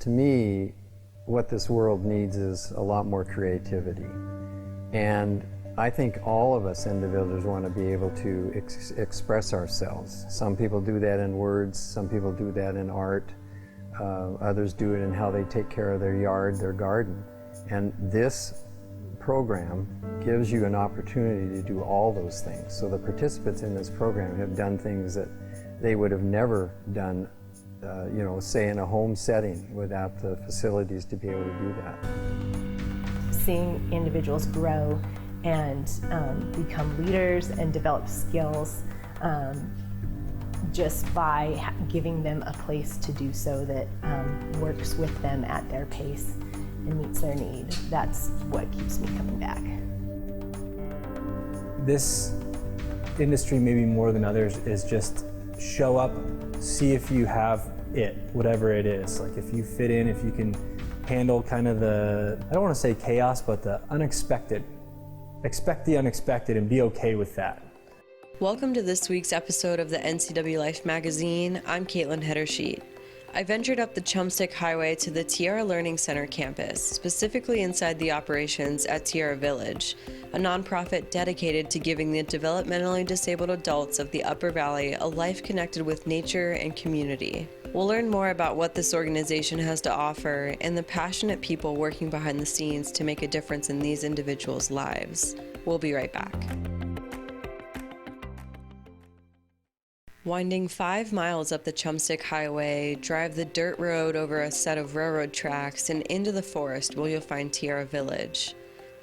To me, what this world needs is a lot more creativity. And I think all of us individuals want to be able to express ourselves. Some people do that in words, some people do that in art, others do it in how they take care of their yard, their garden. And this program gives you an opportunity to do all those things. So the participants in this program have done things that they would have never done, say in a home setting without the facilities to be able to do that. Seeing individuals grow and become leaders and develop skills just by giving them a place to do so that works with them at their pace and meets their need. That's what keeps me coming back. This industry, maybe more than others, is just show up, see if you have it, whatever it is. Like if you fit in, if you can handle kind of the, I don't want to say chaos, but the unexpected. Expect the unexpected and be okay with that. Welcome to this week's episode of the NCWLIFE Magazine. I'm Kaitlin Hetterscheidt. I ventured up the Chumstick Highway to the Tierra Learning Center campus, specifically inside the operations at Tierra Village, a nonprofit dedicated to giving the developmentally disabled adults of the Upper Valley a life connected with nature and community. We'll learn more about what this organization has to offer and the passionate people working behind the scenes to make a difference in these individuals' lives. We'll be right back. Winding 5 miles up the Chumstick Highway, drive the dirt road over a set of railroad tracks and into the forest where you'll find Tierra Village.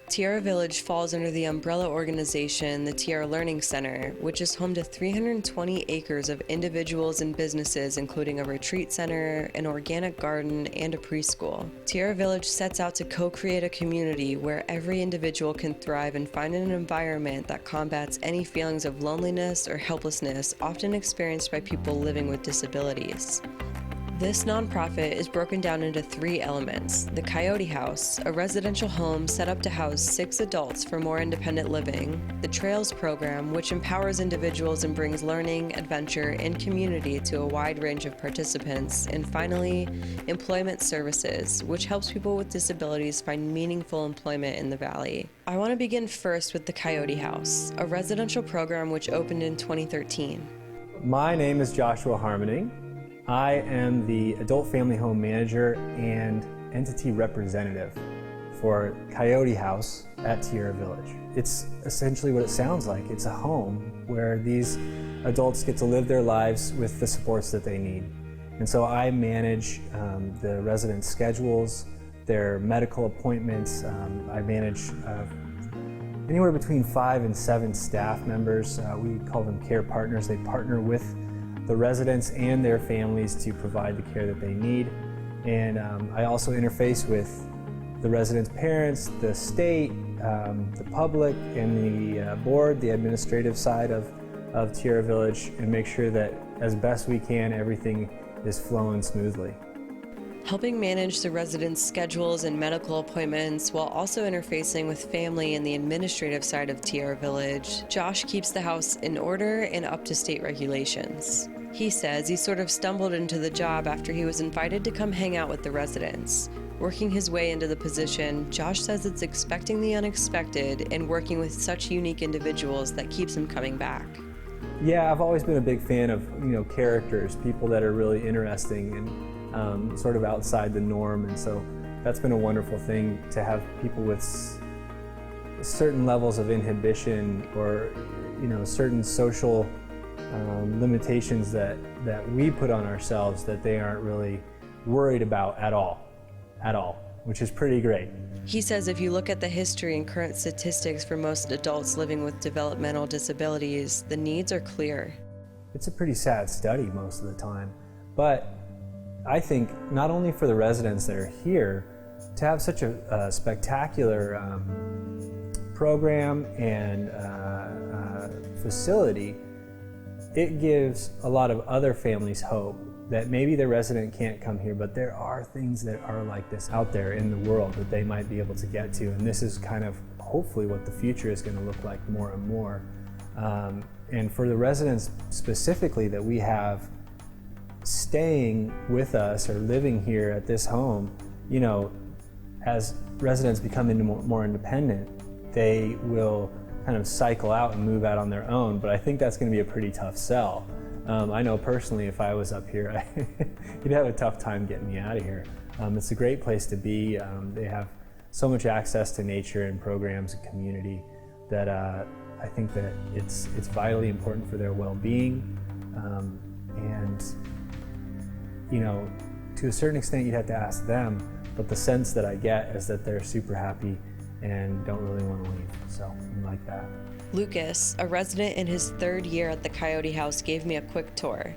Tierra Village falls under the umbrella organization, the Tierra Learning Center, which is home to 320 acres of individuals and businesses, including a retreat center, an organic garden, and a preschool. Tierra Village sets out to co-create a community where every individual can thrive and find an environment that combats any feelings of loneliness or helplessness often experienced by people living with disabilities. This nonprofit is broken down into 3 elements: the Coyote House, a residential home set up to house 6 adults for more independent living; the Trails program, which empowers individuals and brings learning, adventure, and community to a wide range of participants; and finally, Employment Services, which helps people with disabilities find meaningful employment in the Valley. I want to begin first with the Coyote House, a residential program which opened in 2013. My name is Joshua Harmoning. I am the adult family home manager and entity representative for Coyote House at Tierra Village. It's essentially what it sounds like. It's a home where these adults get to live their lives with the supports that they need. And so I manage the residents' schedules, their medical appointments. I manage anywhere between 5 and 7 staff members. We call them care partners. They partner with the residents and their families to provide the care that they need. And I also interface with the residents' parents, the state, the public, and the board, the administrative side of Tierra Village, and make sure that as best we can, everything is flowing smoothly. Helping manage the residents' schedules and medical appointments while also interfacing with family and the administrative side of Tierra Village, Josh keeps the house in order and up to state regulations. He says he sort of stumbled into the job after he was invited to come hang out with the residents. Working his way into the position, Josh says it's expecting the unexpected and working with such unique individuals that keeps him coming back. Yeah, I've always been a big fan of characters, people that are really interesting and sort of outside the norm, and so that's been a wonderful thing to have people with certain levels of inhibition or certain social limitations that we put on ourselves that they aren't really worried about at all, which is pretty great. He says if you look at the history and current statistics for most adults living with developmental disabilities, the needs are clear. It's a pretty sad study most of the time, but I think not only for the residents that are here, to have such a spectacular program and facility, it gives a lot of other families hope that maybe the resident can't come here, but there are things that are like this out there in the world that they might be able to get to, and this is kind of hopefully what the future is going to look like more and more. And for the residents specifically that we have staying with us or living here at this home, you know, as residents become more independent, they will kind of cycle out and move out on their own, but I think that's going to be a pretty tough sell. I know personally if I was up here, you'd have a tough time getting me out of here. It's a great place to be. They have so much access to nature and programs and community that I think that it's vitally important for their well-being. And, you know, to a certain extent you'd have to ask them, but the sense that I get is that they're super happy and don't really want to leave, so I like that. Lucas, a resident in his 3rd year at the Coyote House, gave me a quick tour.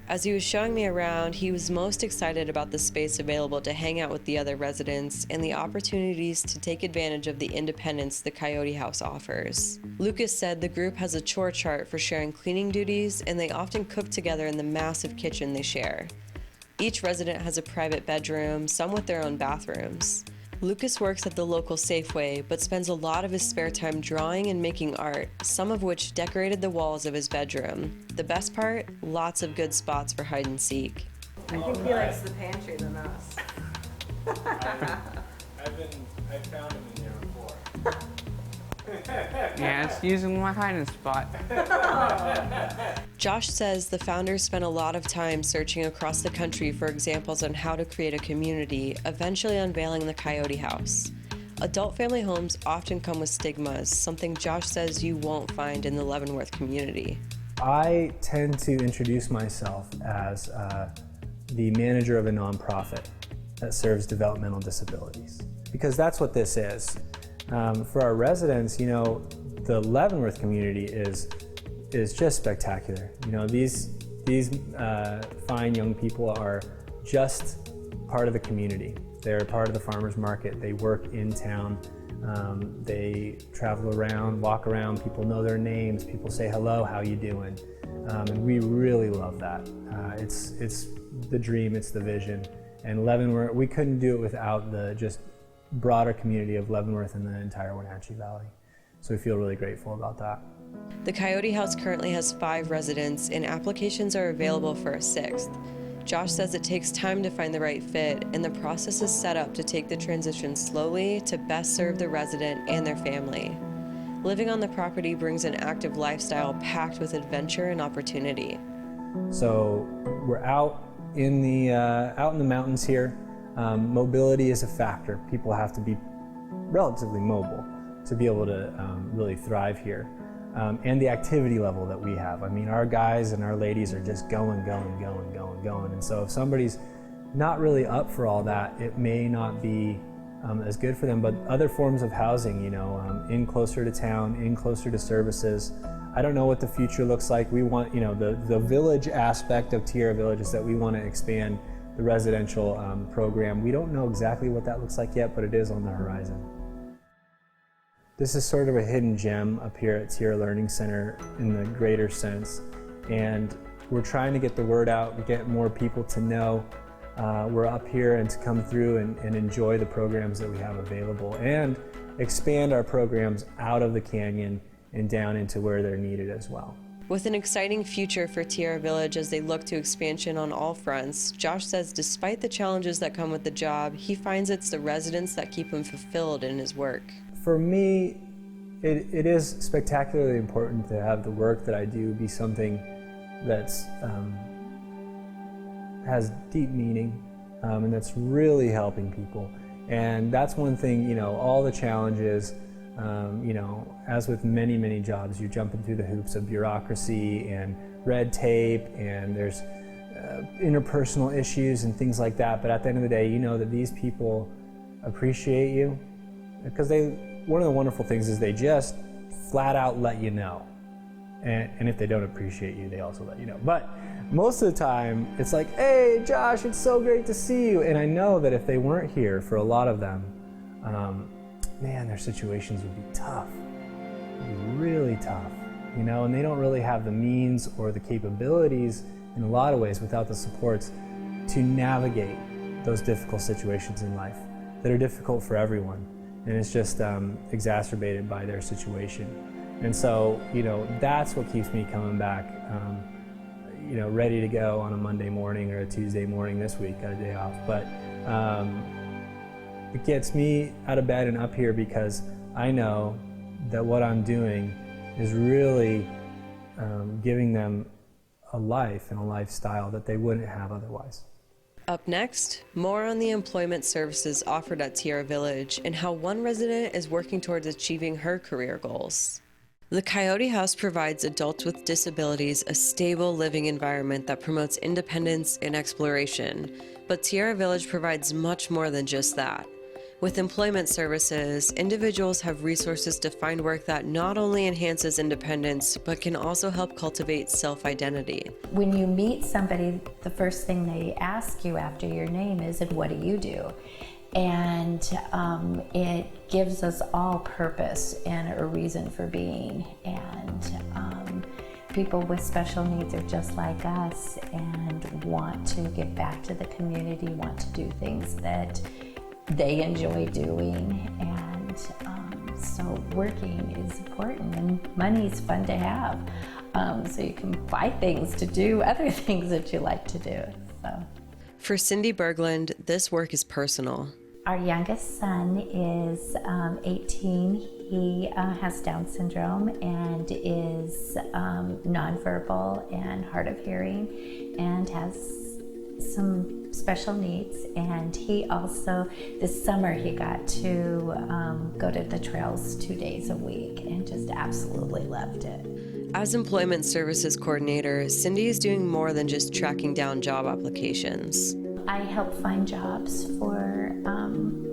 As he was showing me around, he was most excited about the space available to hang out with the other residents and the opportunities to take advantage of the independence the Coyote House offers. Lucas said the group has a chore chart for sharing cleaning duties, and they often cook together in the massive kitchen they share. Each resident has a private bedroom, some with their own bathrooms. Lucas works at the local Safeway, but spends a lot of his spare time drawing and making art, some of which decorated the walls of his bedroom. The best part? Lots of good spots for hide and seek. I think he likes the pantry than us. I found him in there before. Yeah, it's using my hiding spot. Josh says the founders spent a lot of time searching across the country for examples on how to create a community, eventually unveiling the Coyote House. Adult family homes often come with stigmas, something Josh says you won't find in the Leavenworth community. I tend to introduce myself as the manager of a nonprofit that serves developmental disabilities, because that's what this is. For our residents, you know, the Leavenworth community is just spectacular. You know, these fine young people are just part of the community. They're part of the farmers market. They work in town. They travel around, walk around. People know their names. People say hello, how you doing? And we really love that. It's the dream. It's the vision. And Leavenworth, we couldn't do it without the just broader community of Leavenworth and the entire Wenatchee Valley. So we feel really grateful about that. The Coyote House currently has 5 residents, and applications are available for a 6th. Josh says it takes time to find the right fit, and the process is set up to take the transition slowly to best serve the resident and their family. Living on the property brings an active lifestyle packed with adventure and opportunity. So we're out in the mountains here. Mobility is a factor. People have to be relatively mobile to be able to really thrive here. And the activity level that we have. I mean, our guys and our ladies are just going. And so if somebody's not really up for all that, it may not be as good for them. But other forms of housing, you know, in closer to town, in closer to services. I don't know what the future looks like. We want, you know, the village aspect of Tierra Village is that we want to expand the residential program. We don't know exactly what that looks like yet, but it is on the horizon. This is sort of a hidden gem up here at Tierra Learning Center in the greater sense, and we're trying to get the word out, get more people to know we're up here and to come through and enjoy the programs that we have available, and expand our programs out of the canyon and down into where they're needed as well. With an exciting future for Tierra Village as they look to expansion on all fronts, Josh says despite the challenges that come with the job, he finds it's the residents that keep him fulfilled in his work. For me, it is spectacularly important to have the work that I do be something that's has deep meaning and that's really helping people. And that's one thing, you know, all the challenges, you know, as with many jobs, you're jumping through the hoops of bureaucracy and red tape, and there's interpersonal issues and things like that. But at the end of the day, you know that these people appreciate you, because one of the wonderful things is they just flat out let you know. And if they don't appreciate you, they also let you know. But most of the time, it's like, hey, Josh, it's so great to see you. And I know that if they weren't here, for a lot of them, man, their situations would be tough. It'd be really tough, you know, and they don't really have the means or the capabilities in a lot of ways without the supports to navigate those difficult situations in life that are difficult for everyone. And it's just exacerbated by their situation. And so, you know, that's what keeps me coming back. ready to go on a Monday morning or a Tuesday morning this week, got a day off. But it gets me out of bed and up here because I know that what I'm doing is really giving them a life and a lifestyle that they wouldn't have otherwise. Up next, more on the employment services offered at Tierra Village and how one resident is working towards achieving her career goals. The Coyote House provides adults with disabilities a stable living environment that promotes independence and exploration, but Tierra Village provides much more than just that. With employment services, individuals have resources to find work that not only enhances independence, but can also help cultivate self-identity. When you meet somebody, the first thing they ask you after your name is, "What do you do?" And it gives us all purpose and a reason for being. And people with special needs are just like us and want to give back to the community, want to do things that they enjoy doing. And so working is important, and money is fun to have. So you can buy things to do other things that you like to do. So. For Cindy Berglund, this work is personal. Our youngest son is 18. He has Down syndrome and is nonverbal and hard of hearing and has some special needs. And he also, this summer, he got to go to the trails 2 days a week and just absolutely loved it. As Employment Services Coordinator, Cindy is doing more than just tracking down job applications. I help find jobs for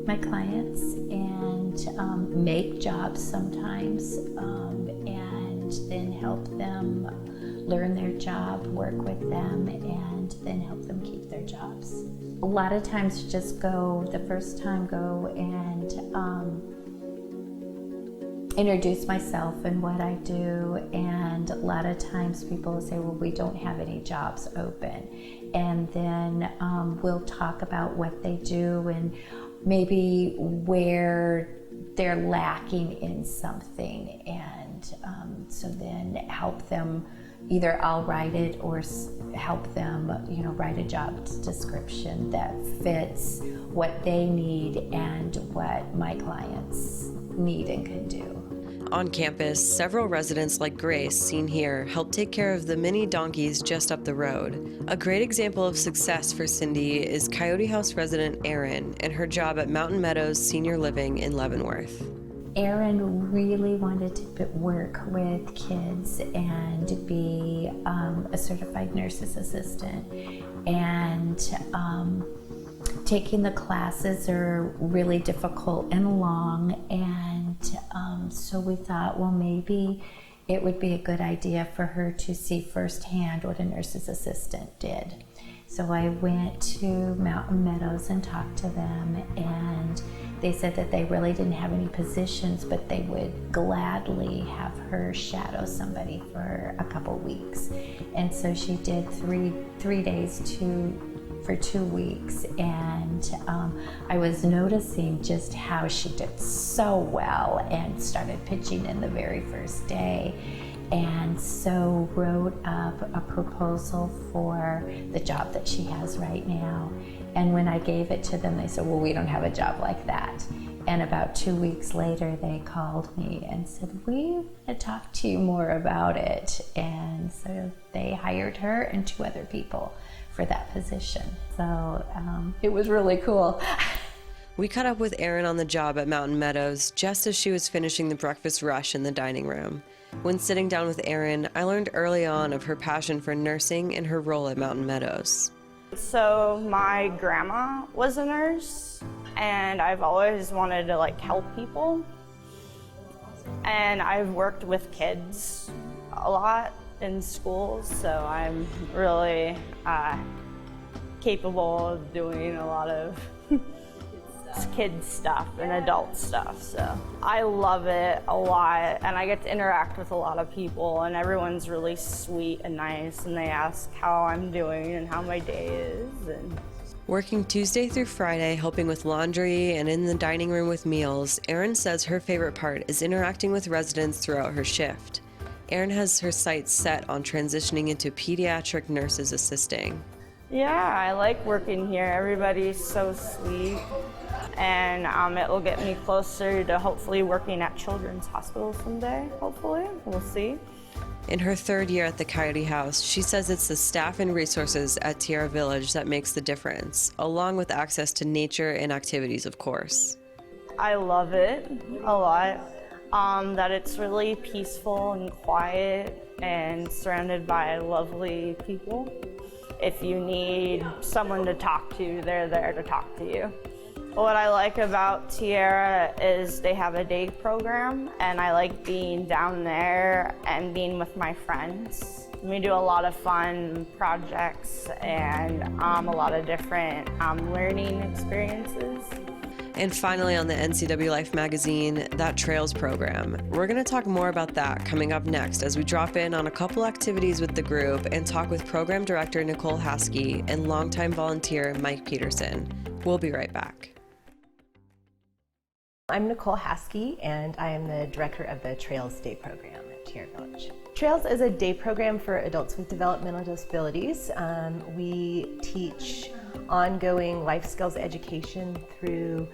my clients and make jobs sometimes, and then help them learn their job, work with them, and then help them keep their jobs. A lot of times just go, the first time go and introduce myself and what I do, and a lot of times people will say, well, we don't have any jobs open. And then we'll talk about what they do and maybe where they're lacking in something, and so then help them, either I'll write it or help them, write a job description that fits what they need and what my clients need and can do. On campus, several residents like Grace, seen here, help take care of the mini donkeys just up the road. A great example of success for Cindy is Coyote House resident Erin and her job at Mountain Meadows Senior Living in Leavenworth. Erin really wanted to work with kids and be a certified nurse's assistant, and taking the classes are really difficult and long, and so we thought, well, maybe it would be a good idea for her to see firsthand what a nurse's assistant did. So I went to Mountain Meadows and talked to them, and they said that they really didn't have any positions, but they would gladly have her shadow somebody for a couple weeks. And so she did three days for 2 weeks, and I was noticing just how she did so well and started pitching in the very first day, and so wrote up a proposal for the job that she has right now. And when I gave it to them, they said, well, we don't have a job like that. And about 2 weeks later, they called me and said, we want to talk to you more about it. And so they hired her and 2 other people for that position. So it was really cool. We caught up with Erin on the job at Mountain Meadows just as she was finishing the breakfast rush in the dining room. When sitting down with Erin, I learned early on of her passion for nursing and her role at Mountain Meadows. So my grandma was a nurse, and I've always wanted to help people. And I've worked with kids a lot in schools, so I'm really capable of doing a lot of kids stuff and adult stuff. So I love it a lot, and I get to interact with a lot of people, and everyone's really sweet and nice, and they ask how I'm doing and how my day is. And working Tuesday through Friday, helping with laundry and in the dining room with meals, Erin says her favorite part is interacting with residents throughout her shift. Erin has her sights set on transitioning into pediatric nurses assisting. Yeah, I like working here. Everybody's so sweet, and it will get me closer to hopefully working at children's hospitals someday, hopefully. We'll see. In her third year at the Coyote House, she says it's the staff and resources at Tierra Village that makes the difference, along with access to nature and activities, of course. I love it a lot, that it's really peaceful and quiet and surrounded by lovely people. If you need someone to talk to, they're there to talk to you. What I like about Tierra is they have a day program, and I like being down there and being with my friends. We do a lot of fun projects and a lot of different learning experiences. And finally, on the NCWLIFE Magazine, that Trails program. We're going to talk more about that coming up next as we drop in on a couple activities with the group and talk with Program Director Nicole Haskey and longtime volunteer Mike Peterson. We'll be right back. I'm Nicole Haskey, and I am the director of the Trails Day program at Tierra Village. Trails is a day program for adults with developmental disabilities. We teach ongoing life skills education through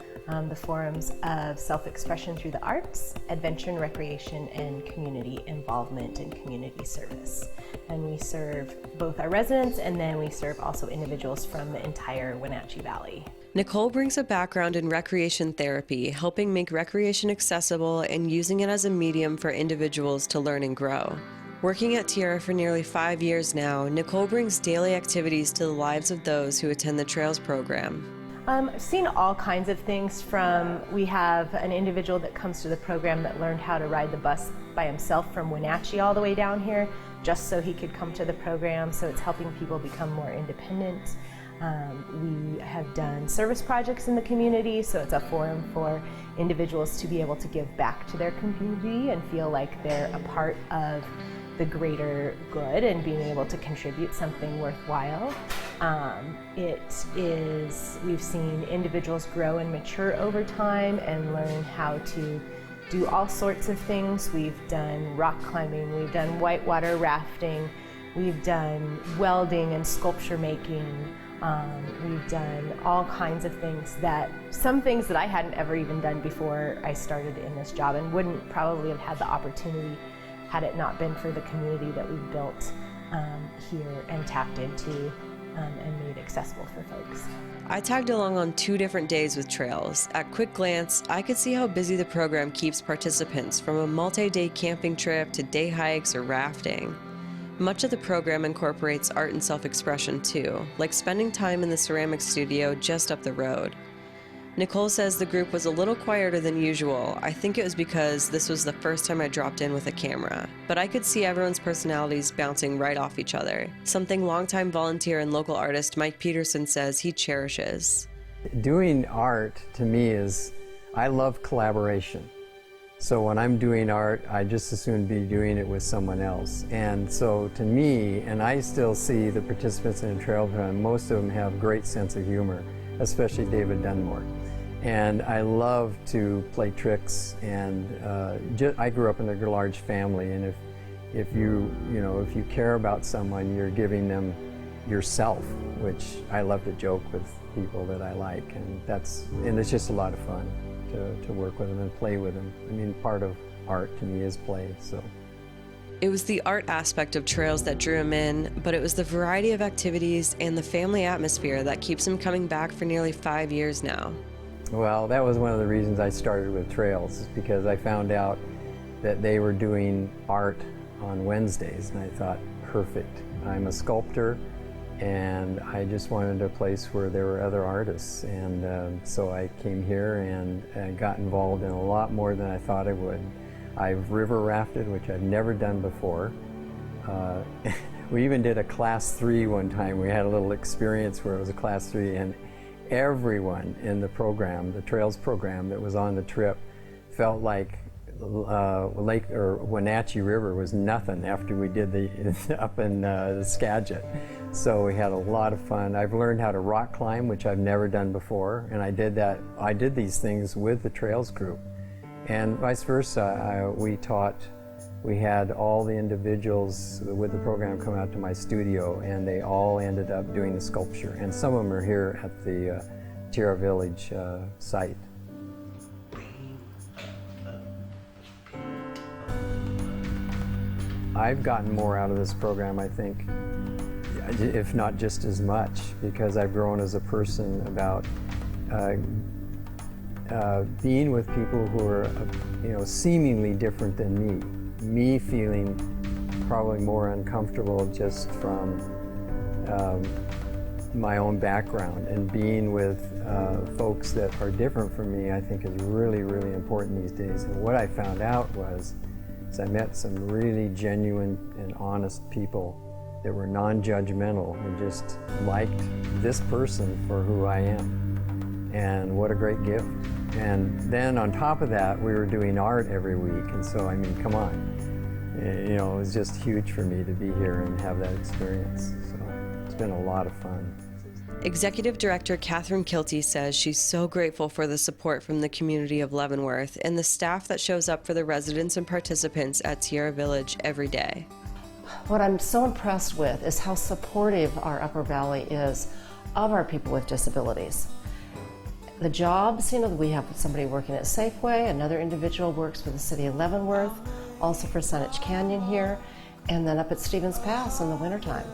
the forums of self-expression through the arts, adventure and recreation, and community involvement and community service. And we serve both our residents, and then we serve also individuals from the entire Wenatchee Valley. Nicole brings a background in recreation therapy, helping make recreation accessible and using it as a medium for individuals to learn and grow. Working at Tierra for nearly 5 years now, Nicole brings daily activities to the lives of those who attend the Trails program. I've seen all kinds of things from, we have an individual that comes to the program that learned how to ride the bus by himself from Wenatchee all the way down here, just so he could come to the program, so it's helping people become more independent. We have done service projects in the community, so it's a forum for individuals to be able to give back to their community and feel like they're a part of the greater good and being able to contribute something worthwhile. We've seen individuals grow and mature over time and learn how to do all sorts of things. We've done rock climbing, we've done whitewater rafting, we've done welding and sculpture making. We've done all kinds of things some things that I hadn't ever even done before I started in this job, and wouldn't probably have had the opportunity had it not been for the community that we've built here and tapped into and made accessible for folks. I tagged along on 2 different days with Trails. At quick glance, I could see how busy the program keeps participants, from a multi-day camping trip to day hikes or rafting. Much of the program incorporates art and self-expression too, like spending time in the ceramic studio just up the road. Nicole says the group was a little quieter than usual. I think it was because this was the first time I dropped in with a camera, but I could see everyone's personalities bouncing right off each other, something longtime volunteer and local artist Mike Peterson says he cherishes. Doing art to me I love collaboration. So when I'm doing art, I just as soon be doing it with someone else. And so to me, and I still see the participants in the trail run, most of them have great sense of humor, especially David Dunmore. And I love to play tricks, and I grew up in a large family, and if you care about someone, you're giving them yourself, which I love to joke with people that I like, and it's just a lot of fun to work with them and play with them. I mean, part of art to me is play, so. It was the art aspect of Trails that drew him in, but it was the variety of activities and the family atmosphere that keeps him coming back for nearly 5 years now. Well, that was one of the reasons I started with Trails, is because I found out that they were doing art on Wednesdays, and I thought, perfect. I'm a sculptor, and I just wanted a place where there were other artists, and so I came here and got involved in a lot more than I thought I would. I've river rafted, which I've never done before. We even did a class 3 one time. We had a little experience where it was a class 3, and everyone in the program, the Trails program that was on the trip, felt like Lake or Wenatchee River was nothing after we did up in Skagit. So we had a lot of fun. I've learned how to rock climb, which I've never done before, and I did these things with the Trails group. And vice versa, we taught we had all the individuals with the program come out to my studio, and they all ended up doing the sculpture. And some of them are here at the Tierra Village site. I've gotten more out of this program, I think, if not just as much, because I've grown as a person about being with people who are, seemingly different than me feeling probably more uncomfortable just from my own background, and being with folks that are different from me, I think is really, really important these days. And what I found out was I met some really genuine and honest people that were non-judgmental and just liked this person for who I am. And what a great gift. And then on top of that, we were doing art every week. And so, I mean, come on. It was just huge for me to be here and have that experience. So it's been a lot of fun. Executive Director Catherine Kilty says she's so grateful for the support from the community of Leavenworth and the staff that shows up for the residents and participants at Tierra Village every day. What I'm so impressed with is how supportive our Upper Valley is of our people with disabilities. The jobs, we have somebody working at Safeway, another individual works for the city of Leavenworth, also for Saanich Canyon here, and then up at Stevens Pass in the wintertime.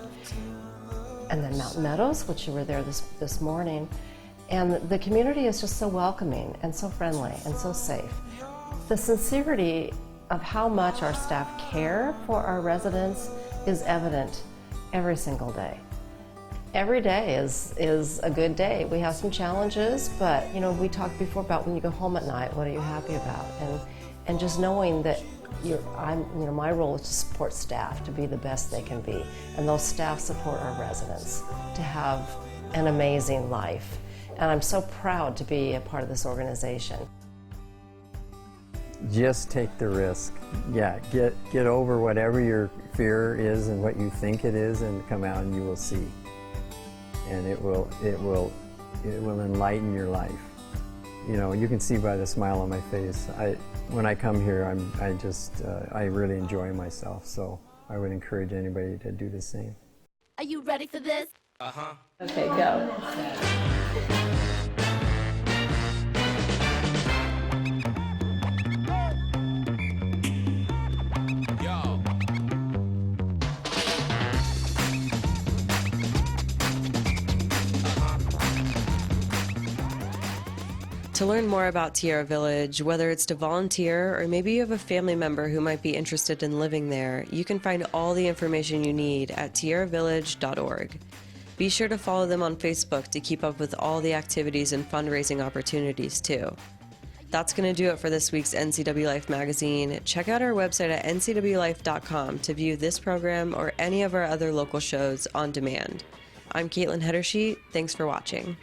And then Mountain Meadows, which you were there this morning. And the community is just so welcoming and so friendly and so safe. The sincerity of how much our staff care for our residents is evident every single day. Every day is a good day. We have some challenges, but we talked before about when you go home at night, what are you happy about? And just knowing that my role is to support staff to be the best they can be, and those staff support our residents to have an amazing life. And I'm so proud to be a part of this organization. Just take the risk. Yeah, get over whatever your fear is and what you think it is, and come out and you will see. And it will enlighten your life. You can see by the smile on my face. When I come here, I really enjoy myself. So I would encourage anybody to do the same. Are you ready for this? Uh-huh. Okay, go. To learn more about Tierra Village, whether it's to volunteer or maybe you have a family member who might be interested in living there, you can find all the information you need at tierravillage.org. Be sure to follow them on Facebook to keep up with all the activities and fundraising opportunities too. That's going to do it for this week's NCWLIFE Magazine. Check out our website at ncwlife.com to view this program or any of our other local shows on demand. I'm Kaitlin Hetterscheidt. Thanks for watching.